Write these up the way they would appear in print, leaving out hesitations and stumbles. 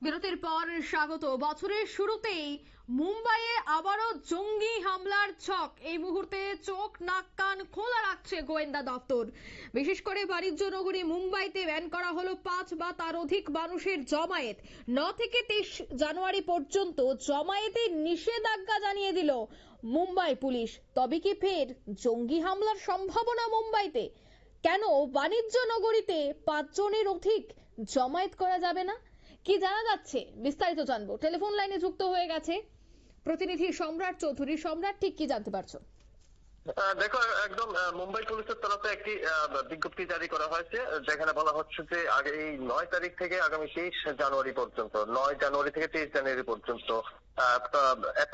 বিরতির পর স্বাগত। বছরের শুরুতেই মুম্বাইয়ে আবারও জঙ্গি হামলার ছক। এই মুহূর্তে চোখ নাক কান খোলা রাখছে গোয়েন্দা দপ্তর। বিশেষ করে বাণিজ্য নগরী মুম্বাইতে ব্যান করা হলো 5 বা তার অধিক মানুষের জমায়েত। 9 থেকে 23 জানুয়ারি পর্যন্ত জমায়েতে নিষেধাজ্ঞা জানিয়ে দিল মুম্বাই পুলিশ। তবে কি ফের জঙ্গি হামলার সম্ভাবনা মুম্বাইতে? কেন বাণিজ্য নগরীতে 5 জনের অধিক জমায়েত করা যাবে না? কি জানা যাচ্ছে বিস্তারিত জানবো। টেলিফোন লাইনে যুক্ত হয়ে গেছে প্রতিনিধি সম্রাট চৌধুরী। সম্রাট, ঠিক কি জানতে পারছো? দেখো, একদম মুম্বাই পুলিশের তরফে একটি বিজ্ঞপ্তি জারি করা হয়েছে, যেখানে বলা হচ্ছে যে এই 9 তারিখ থেকে আগামী 23 জানুয়ারি পর্যন্ত, 9 জানুয়ারি থেকে 23 জানুয়ারি পর্যন্ত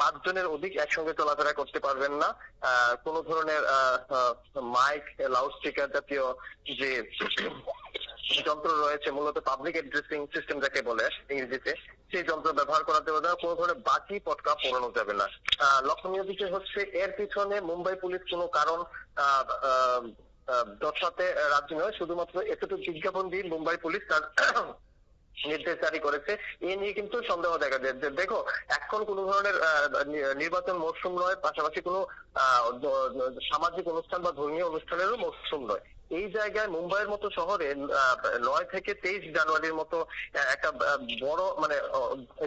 5 জনের অধিক একসঙ্গে চলাফেরা করতে পারবেন না। কোনো ধরনের মাইক, লাউড স্পিকার জাতীয় যে যন্ত্র রয়েছে, মূলত পাবলিক অ্যাড্রেসিং সিস্টেম যাকে বলে ইংরেজিতে, সেই যন্ত্র ব্যবহার করা যাবে না। কোনো ধরনের বাকি পটকা পড়ানো যাবে না। লক্ষণীয় বিষয় হচ্ছে এর পিছনে মুম্বাই পুলিশ কোনো কারণ দর্শাতে রাজি নয়। শুধুমাত্র এতটুকু বিজ্ঞাপন দিয়ে মুম্বাই পুলিশ তার নির্দেশ জারি করেছে। এ নিয়ে কিন্তু সন্দেহ দেখা যায়। দেখো, এখন কোন ধরনের নির্বাচন মরশুম নয়, পাশাপাশি কোনো সামাজিক অনুষ্ঠান বা ধর্মীয় অনুষ্ঠানেরও মরশুম নয়। এই জায়গায় মুম্বাইয়ের মতো শহরে 9 থেকে 23 জানুয়ারির মতো একটা বড়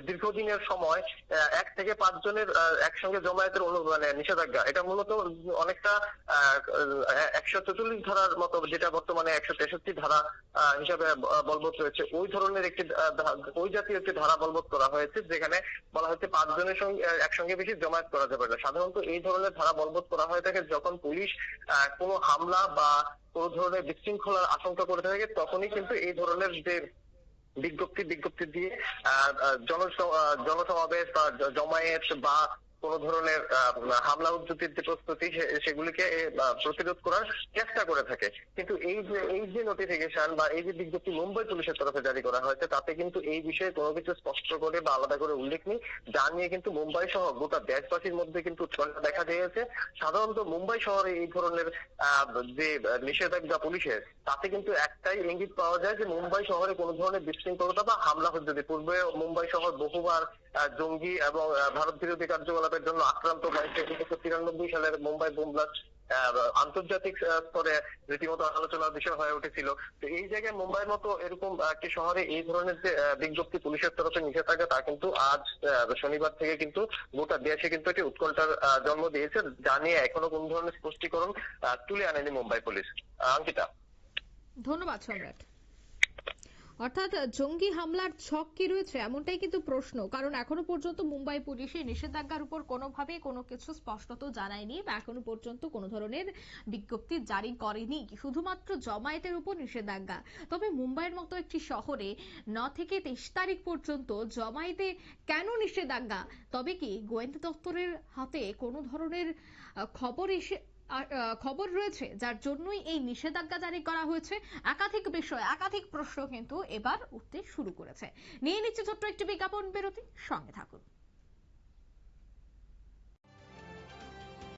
দীর্ঘদিনের সময় 1 থেকে 5 জনের একসঙ্গে জমায়েতের নিষেধাজ্ঞা, এটা মূলত অনেকটা 144 ধারার মতো, যেটা বর্তমানে 163 ধারা হিসাবে বলবৎ রয়েছে, ওই ধরনের ওই জাতীয় একটি ধারা বলবৎ করা হয়েছে, যেখানে বলা হচ্ছে 5 জনের সঙ্গে একসঙ্গে বেশি জমায়েত করা যাবে না। সাধারণত এই ধরনের ধারা বলবৎ করা হয়ে থাকে যখন পুলিশ কোনো হামলা বা কোন ধরনের বিশৃঙ্খলার আশঙ্কা করে থাকে, তখনই কিন্তু এই ধরনের যে বিজ্ঞপ্তি দিয়ে জনসমাবেশ বা জমায়েত বা কোন ধরনের হামলা উদ্যতির যে প্রস্তুতি, সেগুলিকে প্রতিরোধ করার চেষ্টা করে থাকে। কিন্তু এই যে নোটিফিকেশন বা এই যে বিজ্ঞপ্তি মুম্বাই পুলিশের তরফে জারি করা হয়েছে, তাতে কিন্তু এই বিষয়ে কোনো কিছু স্পষ্ট করে বা আলাদা করে উল্লেখ নেই, যা নিয়ে কিন্তু মুম্বাই সহ গোটা দেশবাসীর মধ্যে কিন্তু উৎকণ্ঠা দেখা দিয়েছে। সাধারণত মুম্বাই শহরে এই ধরনের যে নিষেধাজ্ঞা পুলিশের, তাতে কিন্তু একটাই ইঙ্গিত পাওয়া যায় যে মুম্বাই শহরে কোনো ধরনের বিশৃঙ্খলতা বা হামলা হচ্ছে। পূর্বে মুম্বাই শহর বহুবার জঙ্গি এবং ভারত বিরোধী কার্যকলাপের জন্য আক্রান্ত হয়েছে। 1993 সালের মুম্বাই বোম ব্লাস্ট আন্তর্জাতিক স্তরে রীতিমতো আলোচনার বিষয় হয়ে উঠেছিল। তো এই জায়গায় মুম্বাইয়ের মতো এরকম একটি শহরে এই ধরনের যে বিজ্ঞপ্তি পুলিশের তরফে নিষেধাজ্ঞা, তা কিন্তু আজ শনিবার থেকে কিন্তু গোটা দেশে কিন্তু একটি উৎকণ্ঠার জন্ম দিয়েছে, যা নিয়ে এখনো কোন ধরনের স্পষ্টীকরণ তুলে আনেনি মুম্বাই পুলিশ। অঙ্কিতা, ধন্যবাদ সম্রাট। অর্থাৎ জঙ্গি হামলার ছক কি রয়েছে, এমনটাই কিন্তু প্রশ্ন। কারণ এখনো পর্যন্ত মুম্বাই পুলিশের নিষেধাজ্ঞার উপর কোনোভাবে কোনো কিছু স্পষ্টত জানায়নি বা এখনো পর্যন্ত কোনো ধরনের বিজ্ঞপ্তি জারি করেনি, শুধুমাত্র জমায়েতের উপর নিষেধাজ্ঞা। তবে মুম্বাইয়ের মতো একটি শহরে 9 থেকে 23 তারিখ পর্যন্ত জমায়েতে কেন নিষেধাজ্ঞা? তবে কি গোয়েন্দা দপ্তরের হাতে কোনো ধরনের খবর রয়েছে যার জন্যই এই নিষেধাজ্ঞা জারি করা হয়েছে? একাধিক বিষয়, একাধিক প্রশ্ন কিন্তু এবার উঠতে শুরু করেছে। নিয়ে নিচ্ছে ছোট্ট একটি বিজ্ঞাপন বিরতি, সঙ্গে থাকুন।